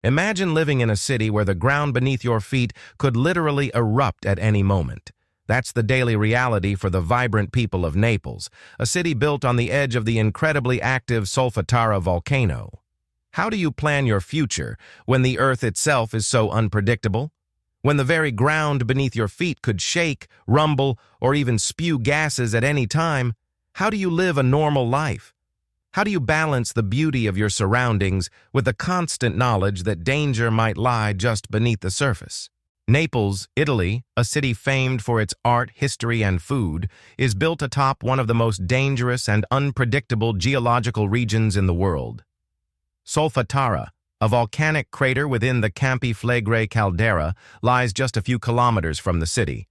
Imagine living in a city where the ground beneath your feet could literally erupt at any moment. That's the daily reality for the vibrant people of Naples, a city built on the edge of the incredibly active Solfatara volcano. How do you plan your future when the Earth itself is so unpredictable? When the very ground beneath your feet could shake, rumble, or even spew gases at any time, how do you live a normal life? How do you balance the beauty of your surroundings with the constant knowledge that danger might lie just beneath the surface? Naples, Italy, a city famed for its art, history, and food, is built atop one of the most dangerous and unpredictable geological regions in the world. Solfatara, a volcanic crater within the Campi Flegrei caldera, lies just a few kilometers from the city.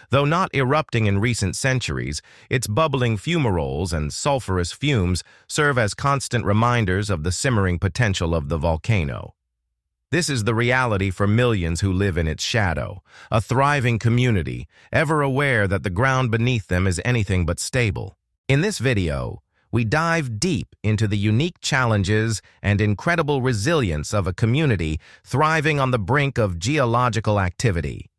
Though not erupting in recent centuries, its bubbling fumaroles and sulfurous fumes serve as constant reminders of the simmering potential of the volcano. This is the reality for millions who live in its shadow, a thriving community, ever aware that the ground beneath them is anything but stable. In this video, we dive deep into the unique challenges and incredible resilience of a community thriving on the brink of geological activity.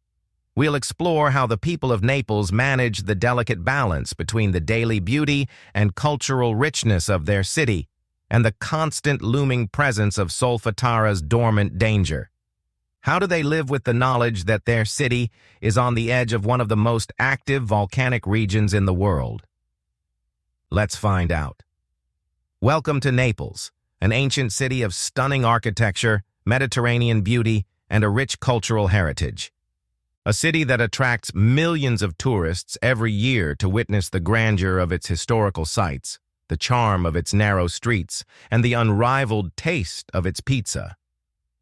We'll explore how the people of Naples manage the delicate balance between the daily beauty and cultural richness of their city and the constant looming presence of Solfatara's dormant danger. How do they live with the knowledge that their city is on the edge of one of the most active volcanic regions in the world? Let's find out. Welcome to Naples, an ancient city of stunning architecture, Mediterranean beauty, and a rich cultural heritage. A city that attracts millions of tourists every year to witness the grandeur of its historical sites, the charm of its narrow streets, and the unrivaled taste of its pizza.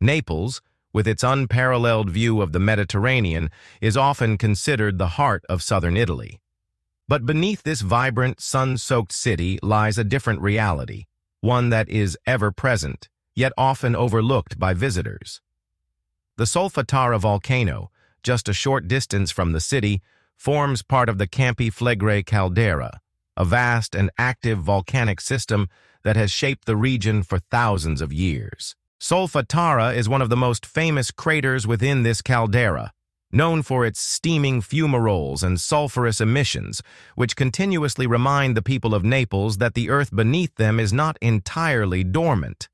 Naples, with its unparalleled view of the Mediterranean, is often considered the heart of southern Italy. But beneath this vibrant, sun-soaked city lies a different reality, one that is ever-present, yet often overlooked by visitors. The Solfatara Volcano, just a short distance from the city, forms part of the Campi Flegrei caldera, a vast and active volcanic system that has shaped the region for thousands of years. Solfatara is one of the most famous craters within this caldera, known for its steaming fumaroles and sulfurous emissions, which continuously remind the people of Naples that the earth beneath them is not entirely dormant.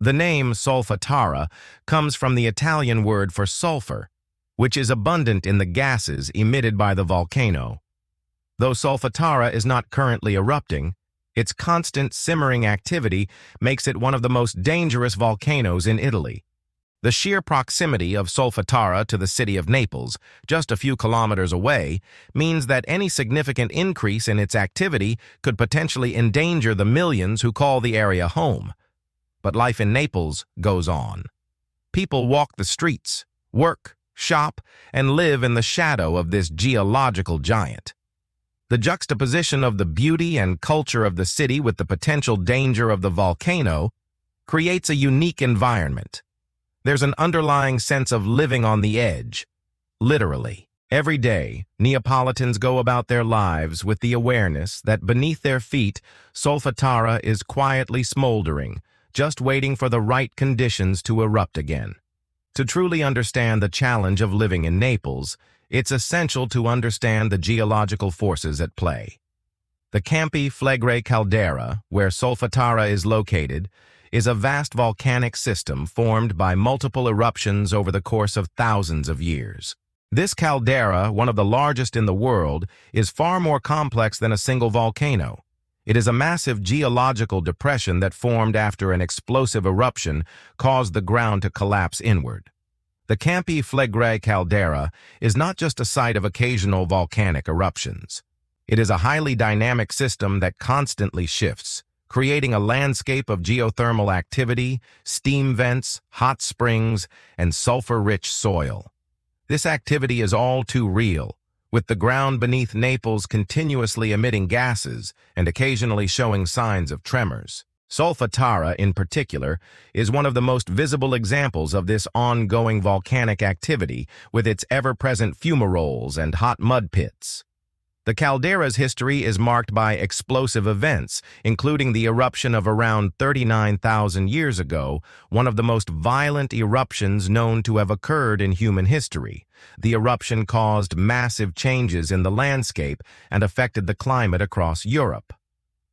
The name Solfatara comes from the Italian word for sulfur, which is abundant in the gases emitted by the volcano. Though Solfatara is not currently erupting, its constant simmering activity makes it one of the most dangerous volcanoes in Italy. The sheer proximity of Solfatara to the city of Naples, just a few kilometers away, means that any significant increase in its activity could potentially endanger the millions who call the area home. But life in Naples goes on. People walk the streets, work, shop, and live in the shadow of this geological giant. The juxtaposition of the beauty and culture of the city with the potential danger of the volcano creates a unique environment. There's an underlying sense of living on the edge, literally. Every day, Neapolitans go about their lives with the awareness that beneath their feet, Solfatara is quietly smoldering, just waiting for the right conditions to erupt again. To truly understand the challenge of living in Naples, it's essential to understand the geological forces at play. The Campi Flegrei caldera, where Solfatara is located, is a vast volcanic system formed by multiple eruptions over the course of thousands of years. This caldera, one of the largest in the world, is far more complex than a single volcano. It is a massive geological depression that formed after an explosive eruption caused the ground to collapse inward. The Campi Flegrei caldera is not just a site of occasional volcanic eruptions. It is a highly dynamic system that constantly shifts, creating a landscape of geothermal activity, steam vents, hot springs, and sulfur-rich soil. This activity is all too real, with the ground beneath Naples continuously emitting gases and occasionally showing signs of tremors. Solfatara, in particular, is one of the most visible examples of this ongoing volcanic activity with its ever-present fumaroles and hot mud pits. The caldera's history is marked by explosive events, including the eruption of around 39,000 years ago, one of the most violent eruptions known to have occurred in human history. The eruption caused massive changes in the landscape and affected the climate across Europe.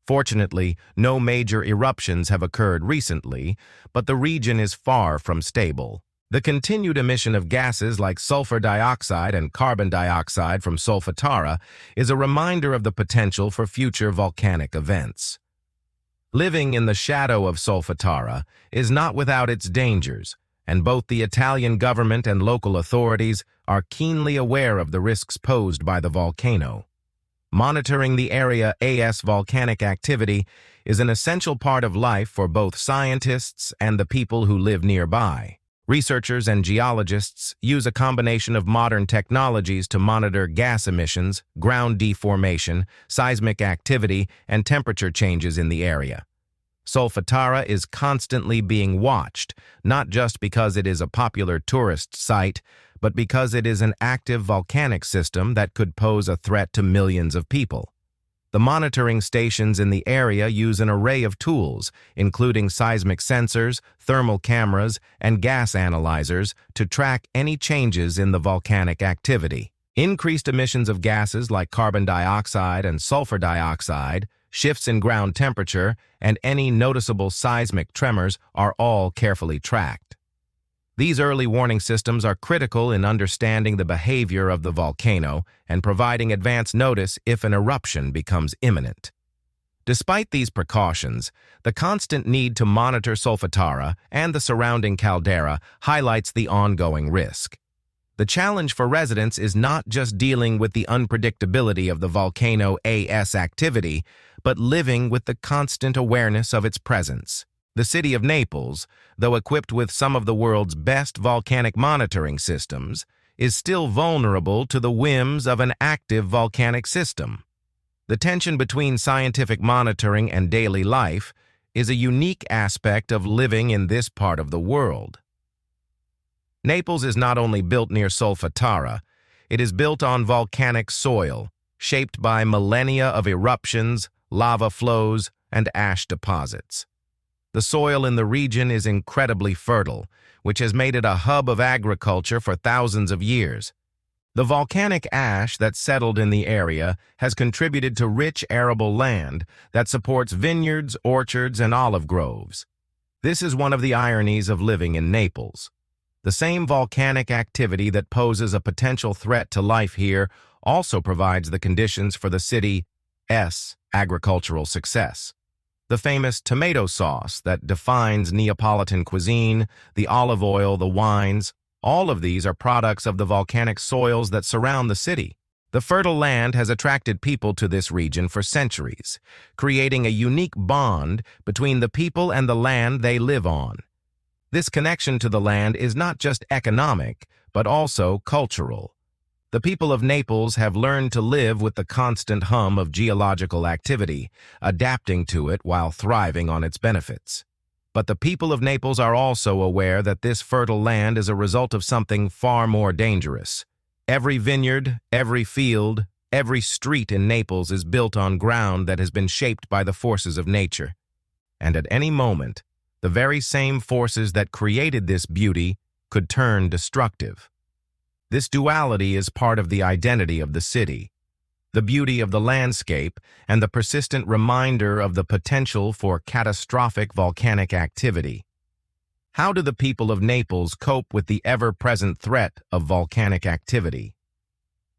Fortunately, no major eruptions have occurred recently, but the region is far from stable. The continued emission of gases like sulfur dioxide and carbon dioxide from Solfatara is a reminder of the potential for future volcanic events. Living in the shadow of Solfatara is not without its dangers, and both the Italian government and local authorities are keenly aware of the risks posed by the volcano. Monitoring the area's volcanic activity is an essential part of life for both scientists and the people who live nearby. Researchers and geologists use a combination of modern technologies to monitor gas emissions, ground deformation, seismic activity, and temperature changes in the area. Solfatara is constantly being watched, not just because it is a popular tourist site, but because it is an active volcanic system that could pose a threat to millions of people. The monitoring stations in the area use an array of tools, including seismic sensors, thermal cameras, and gas analyzers, to track any changes in the volcanic activity. Increased emissions of gases like carbon dioxide and sulfur dioxide, shifts in ground temperature, and any noticeable seismic tremors are all carefully tracked. These early warning systems are critical in understanding the behavior of the volcano and providing advance notice if an eruption becomes imminent. Despite these precautions, the constant need to monitor Solfatara and the surrounding caldera highlights the ongoing risk. The challenge for residents is not just dealing with the unpredictability of the volcano's activity, but living with the constant awareness of its presence. The city of Naples, though equipped with some of the world's best volcanic monitoring systems, is still vulnerable to the whims of an active volcanic system. The tension between scientific monitoring and daily life is a unique aspect of living in this part of the world. Naples is not only built near Solfatara, it is built on volcanic soil, shaped by millennia of eruptions, lava flows, and ash deposits. The soil in the region is incredibly fertile, which has made it a hub of agriculture for thousands of years. The volcanic ash that settled in the area has contributed to rich arable land that supports vineyards, orchards, and olive groves. This is one of the ironies of living in Naples. The same volcanic activity that poses a potential threat to life here also provides the conditions for the city's agricultural success. The famous tomato sauce that defines Neapolitan cuisine, the olive oil, the wines, all of these are products of the volcanic soils that surround the city. The fertile land has attracted people to this region for centuries, creating a unique bond between the people and the land they live on. This connection to the land is not just economic, but also cultural. The people of Naples have learned to live with the constant hum of geological activity, adapting to it while thriving on its benefits. But the people of Naples are also aware that this fertile land is a result of something far more dangerous. Every vineyard, every field, every street in Naples is built on ground that has been shaped by the forces of nature. And at any moment, the very same forces that created this beauty could turn destructive. This duality is part of the identity of the city, the beauty of the landscape, and the persistent reminder of the potential for catastrophic volcanic activity. How do the people of Naples cope with the ever-present threat of volcanic activity?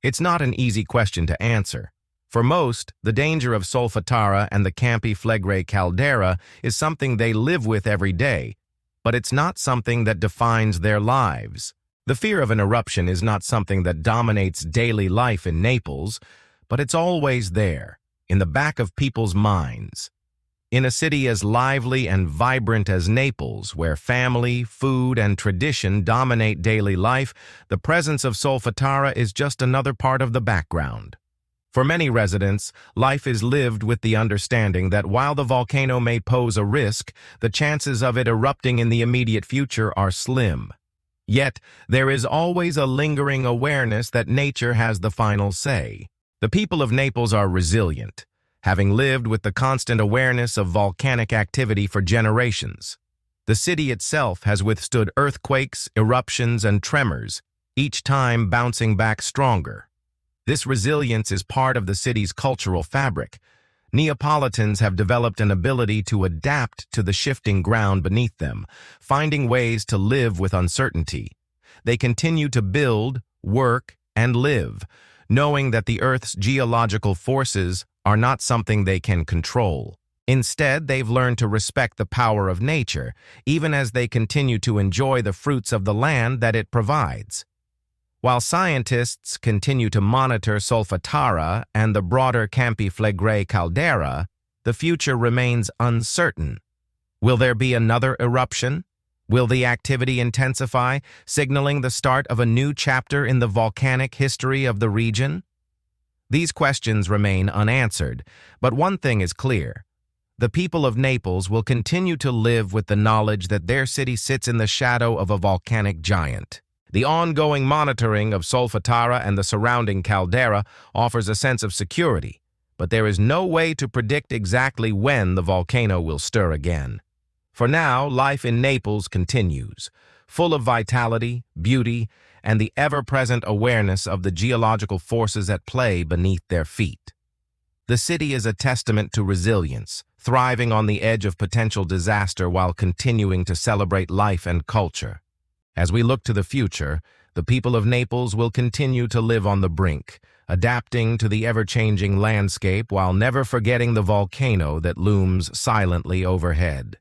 It's not an easy question to answer. For most, the danger of Solfatara and the Campi Flegrei caldera is something they live with every day, but it's not something that defines their lives. The fear of an eruption is not something that dominates daily life in Naples, but it's always there, in the back of people's minds. In a city as lively and vibrant as Naples, where family, food, and tradition dominate daily life, the presence of Solfatara is just another part of the background. For many residents, life is lived with the understanding that while the volcano may pose a risk, the chances of it erupting in the immediate future are slim. Yet, there is always a lingering awareness that nature has the final say. The people of Naples are resilient, having lived with the constant awareness of volcanic activity for generations. The city itself has withstood earthquakes, eruptions, and tremors, each time bouncing back stronger. This resilience is part of the city's cultural fabric. Neapolitans have developed an ability to adapt to the shifting ground beneath them, finding ways to live with uncertainty. They continue to build, work, and live, knowing that the Earth's geological forces are not something they can control. Instead, they've learned to respect the power of nature, even as they continue to enjoy the fruits of the land that it provides. While scientists continue to monitor Solfatara and the broader Campi Flegrei caldera, the future remains uncertain. Will there be another eruption? Will the activity intensify, signaling the start of a new chapter in the volcanic history of the region? These questions remain unanswered, but one thing is clear. The people of Naples will continue to live with the knowledge that their city sits in the shadow of a volcanic giant. The ongoing monitoring of Solfatara and the surrounding caldera offers a sense of security, but there is no way to predict exactly when the volcano will stir again. For now, life in Naples continues, full of vitality, beauty, and the ever-present awareness of the geological forces at play beneath their feet. The city is a testament to resilience, thriving on the edge of potential disaster while continuing to celebrate life and culture. As we look to the future, the people of Naples will continue to live on the brink, adapting to the ever-changing landscape while never forgetting the volcano that looms silently overhead.